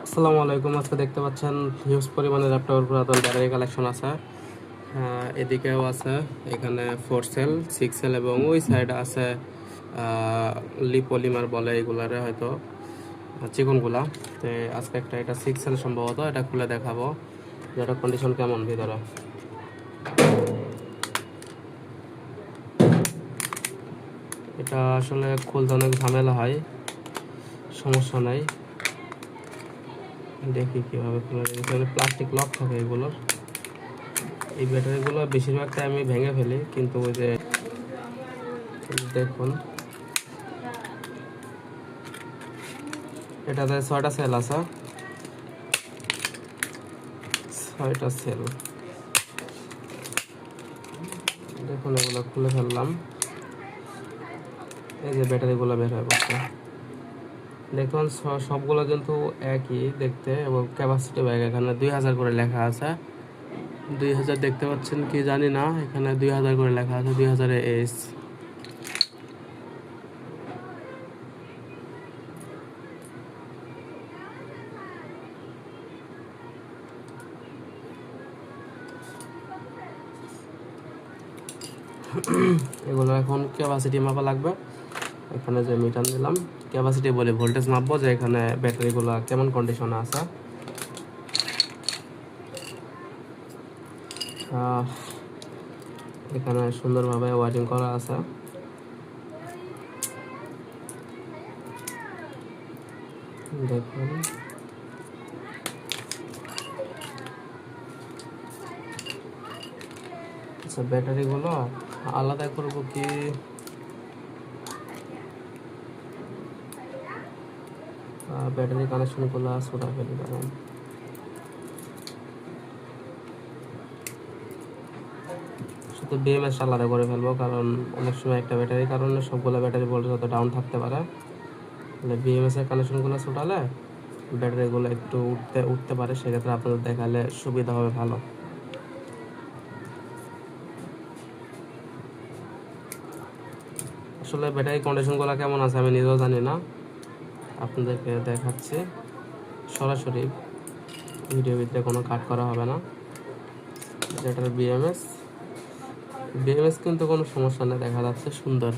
আসসালামু আলাইকুম। আজকে দেখতে পাচ্ছেন হিউজ পরিমাণে ল্যাপটপের পুরাতন ব্যাটারি কালেকশন আছে। এদিকেও আছে, এখানে 4 সেল 6 সেল এবং ওই সাইডে আছে লিপোলিমার বলে এগুলারে হয়তো চিকনগুলা। তো আজকে একটা এটা 6 সেল সম্ভবত, এটা খুলে দেখাবো যে এটা কন্ডিশন কেমন ভিতরে। এটা আসলে খুলতে অনেক ঝামেলা হয়, সমস্যা নাই, দেখি কীভাবে খুলে দিই। প্লাস্টিক লক থাকে এগুলোর। এই ব্যাটারিগুলো বেশিরভাগটা আমি ভেঙে ফেলি, কিন্তু ওই যে দেখুন এটাতে 6টা সেল আছে, 6টা সেল। দেখুন এগুলো খুলে ফেললাম, এই যে ব্যাটারিগুলো বের হয়ে পড়ছে। দেখুন সবগুলো কিন্তু একই দেখতে এবং ক্যাপাসিটি ব্যাগ এখানে 2000 করে লেখা আছে। 2000 দেখতে পাচ্ছেন কি জানি না, এখানে 2000 করে লেখা আছে, 2000 এস। এগুলো এখন ক্যাপাসিটি মাপা লাগবে। এখানে যে মিটার দিলাম, ক্যাপাসিটি বলে ভোল্টেজ মাপবো যে এখানে ব্যাটারিগুলো কেমন কন্ডিশনে আছে। এখানে সুন্দরভাবে ওয়ারিং করা আছে। দেখুন আচ্ছা, ব্যাটারিগুলো আলাদা করবো কি, ব্যাটারি কানেকশনগুলো ছোটা ফেলি, কারণ শুধু বিএমএস আলাদা করে ফেলবো, কারণ অনেক সময় একটা ব্যাটারির কারণে সবগুলো ব্যাটারি ভোল্টেজ যত ডাউন থাকতে পারে। তাহলে বিএমএস এর কানেকশনগুলো ছোটালে ব্যাটারিগুলো একটু উঠতে পারে, সেক্ষেত্রে আপনাদের দেখালে সুবিধা হবে ভালো। আসলে ব্যাটারি কন্ডিশনগুলো কেমন আছে আমি নিজেও জানি না, আপনাদেরকে দেখাচ্ছি সরাসরি, ভিডিও ভিতরে কোনো কাট করা হবে না। এটার বিএমএস কিন্তু কোনো সমস্যা নেই, দেখা যাচ্ছে সুন্দর।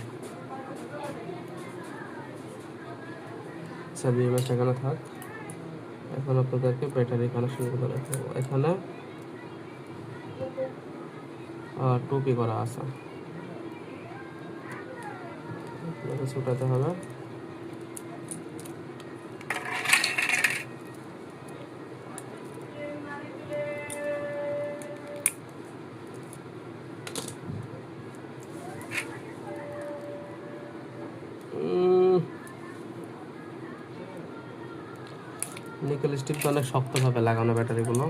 আচ্ছা, বিএমএস এখানে থাক। এখন আপনাদেরকে ব্যাটারি কানেকশনগুলো দেখাবো। এখানে টুপি করা আছে, ছোটাতে হবে। নিকেল স্টিল তো অনেক শক্তভাবে লাগানো ব্যাটারিগুলো,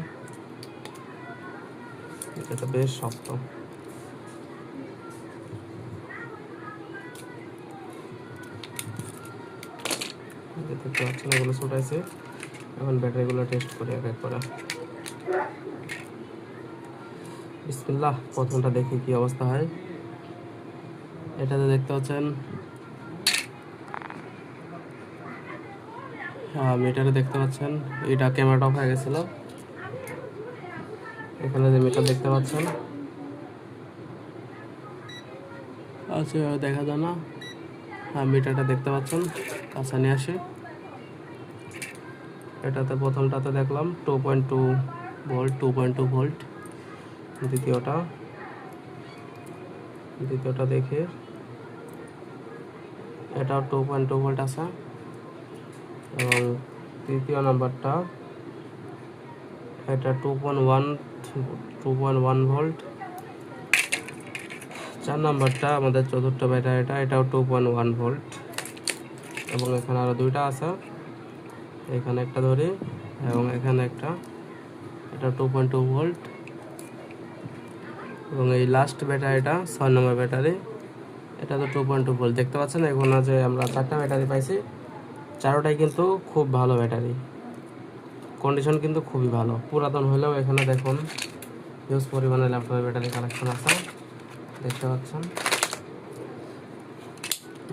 এটা বেশ শক্ত। দেখতে পাচ্ছেন এগুলো ছোটাইছে। এখন ব্যাটারিগুলো টেস্ট করি এক এক করে। বিসমিল্লাহ, প্রথমটা দেখি কি অবস্থা হয়। এটাতে দেখতে পাচ্ছেন মিটারে দেখতে পাচ্ছেন এটা ক্যামেরাটা অফ হয়ে গেছিল। এখানে যে মিটার দেখতে পাচ্ছেন, আচ্ছা দেখা যায় না, মিটারটা দেখতে পাচ্ছেন, কাছে নিয়ে আসে। এটাতে প্রথমটাতে দেখলাম 2.2 ভোল্ট, 2.2 ভোল্ট। দ্বিতীয়টা দেখি, এটাও 2.2 ভোল্ট আছে। এবং তৃতীয় নাম্বারটা, এটা 2.1 ভোল্ট। 4 নাম্বারটা আমাদের চতুর্থ ব্যাটারিটা, এটাও 2.1 ভোল্ট। এবং এখানে আরও দুইটা আছে, এখানে একটা ধরি এবং এখানে একটা, এটা 2.2 ভোল্ট। এবং এই লাস্ট ব্যাটারিটা 6 নম্বর ব্যাটারি, এটা তো 2.2 ভোল্ট। দেখতে পাচ্ছেন এখানে যে আমরা 4টা ব্যাটারি পাইছি, 4টাই কিন্তু খুব ভালো ব্যাটারি, কন্ডিশন কিন্তু খুবই ভালো। পুরাতন হলেও এখানে দেখুন হিউজ পরিমাণে ল্যাপটপের ব্যাটারি কালেকশন আছে, দেখতে পাচ্ছেন।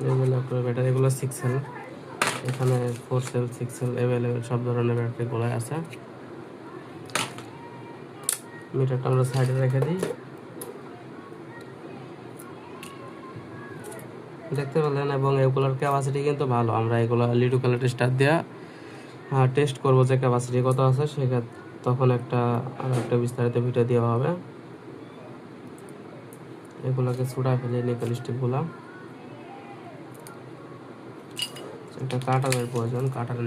এই যে ল্যাপটপের ব্যাটারিগুলো 6 সেল, এখানে 4 সেল 6 সেল অ্যাভেলেবেল সব ধরনের ব্যাটারিগুলো আছে। মিটারটা আমরা সাইডে রেখে দিই। দেখতে পেলেন, এবং এগুলোর ক্যাপাসিটি কিন্তু ভালো। আমরা এগুলো লিডু কালার টেস্টার দিয়ে টেস্ট করবো যে ক্যাপাসিটি কত আছে, সেক্ষেত্রে তখন একটা বিস্তারিত ভিডিও দেওয়া হবে। এগুলোকে ছুটা ফেলে নিকেল স্টিকগুলো, একটা কাটারের প্রয়োজন। কাটার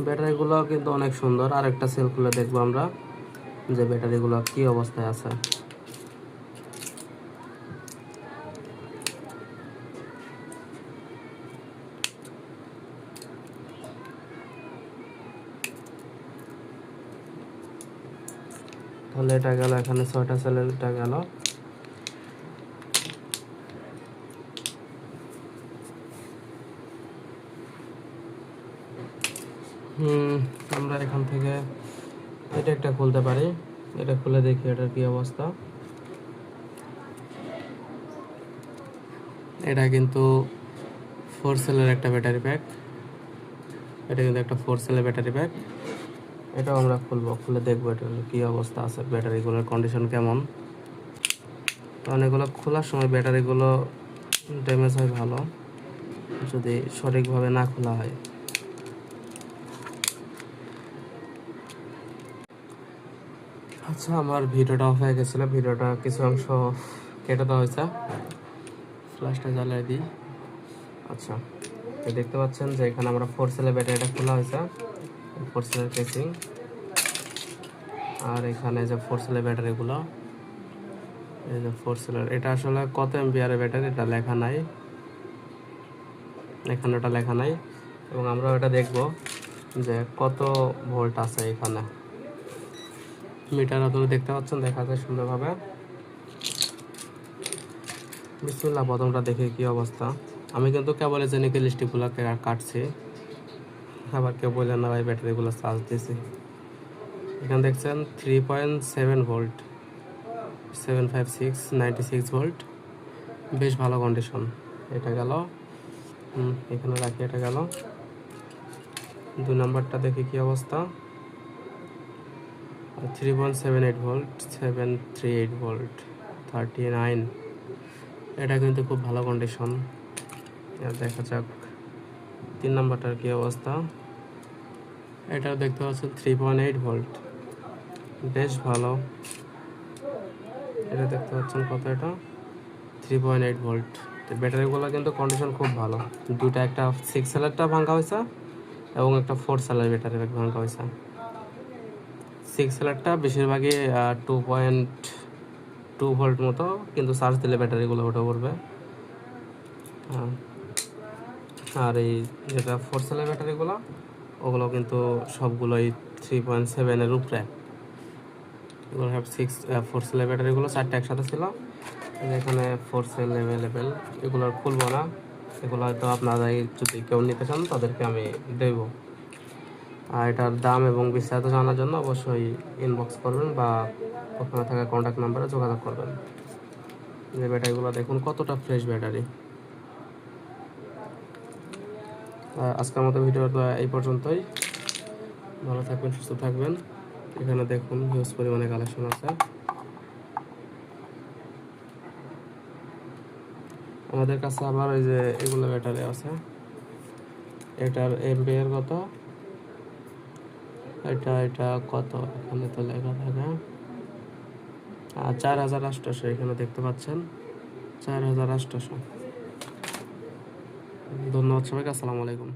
ব্যাটারিগুলো কিন্তু অনেক সুন্দর। আর একটা সেল খুলে দেখবো আমরা যে ব্যাটারিগুলো কি অবস্থায় আছে। তাহলে এটা গেল, এখানে 6টা সেলের এটা গেল। আমরা এখান থেকে এটা একটা খুলতে পারি। এটা খুলে দেখি এটার কি অবস্থা। এটা কিন্তু 4 সেলের একটা ব্যাটারি প্যাক। এটা কিন্তু একটা 4 সেলের ব্যাটারি প্যাক। এটাও আমরা খুলবো, খুলে দেখবো এটার কি অবস্থা আছে, ব্যাটারিগুলোর কন্ডিশন কেমন। কারণ এগুলো খোলার সময় ব্যাটারিগুলো ড্যামেজ হয় ভালো, যদি সঠিকভাবে না খোলা হয়। আচ্ছা, আমার ভিডিওটা অফ হয়ে গেছিলো, ভিডিওটা কিছু অংশ কেটে দেওয়া হয়েছে। ফ্ল্যাশটা জ্বালিয়ে দিই। আচ্ছা, তো দেখতে পাচ্ছেন যে এখানে আমরা 4 সেলের ব্যাটারিটা খোলা হয়েছে, 4 সেলের কেসিং। আর এখানে যে 4 সেলের ব্যাটারিগুলো, এই যে 4 সেলের, এটা আসলে কত এমপিআরের ব্যাটারি এটা লেখা নাই, এখানে ওটা লেখা নাই। এবং আমরা ওটা দেখব যে কত ভোল্ট আছে এখানে। মিটার আপনারা দেখতে পাচ্ছেন, দেখা যায় সুন্দরভাবে। বিসমিল্লাহ, প্রথমটা দেখে কি অবস্থা। আমি কিন্তু কেবল এই যে নিকেল স্টিকগুলোকে কাটছি, আবার কেউ বললেন না ভাই ব্যাটারিগুলো চার্জ দিয়েছি। এখানে দেখছেন 3.7 ভোল্ট, 756 96 ভোল্ট, বেশ ভালো কন্ডিশন। এটা গেল, এখানে রাখি, এটা গেল। 2 নম্বরটা দেখি কি অবস্থা। 3.78 ভোল্ট, 738 ভোল্ট, 39। এটা কিন্তু খুব ভালো কন্ডিশন। দেখা যাক 3 নম্বরটার কি অবস্থা। এটাও দেখতে পাচ্ছেন 3.8 ভোল্ট, বেশ ভালো। এটা দেখতে পাচ্ছেন কত, এটা 3.8 ভোল্ট। তো ব্যাটারিগুলো কিন্তু কন্ডিশন খুব ভালো। দুটা, একটা 6 সেলেরটা ভাঙা হয়েছে এবং একটা 4 সেলের ব্যাটারি ভাঙা হয়েছে। 6 সেলেরটা বেশিরভাগই 2.2 ভোল্ট মতো, কিন্তু চার্জ দিলে ব্যাটারিগুলো ওটা পড়বে। আর এই যেটা 4 সেলের ব্যাটারিগুলো, ওগুলো কিন্তু সবগুলোই 3.7-এর উপরে। এগুলো সব 4 সেলের ব্যাটারিগুলো 4টা একসাথে ছিল। এখানে 4 সেল অ্যাভেলেবেল। এগুলো খুলবো না, এগুলো হয়তো আপনারা যদি কেউ নিতে চান তাদেরকে আমি দেব। আর এটার দাম এবং বিস্তারিত জানার জন্য অবশ্যই ইনবক্স করবেন বা ওখানে থাকা কন্ট্যাক্ট নাম্বারে যোগাযোগ করবেন। যে ব্যাটারিগুলো দেখুন কতটা ফ্রেশ ব্যাটারি। আজকের মতো ভিডিওটা এই পর্যন্তই। ভালো থাকবেন, সুস্থ থাকবেন। এখানে দেখুন হিউজ পরিমাণে কালেকশন আছে। আমাদের কাছে আবার ওই যে এগুলো ব্যাটারি আছে। এটার এমপিআর কত, এটা কত, এখানে তো লেখা থাকে 4800। এখানে দেখতে পাচ্ছেন 4800। ধন্যবাদ সবাইকে, আসসালামু আলাইকুম।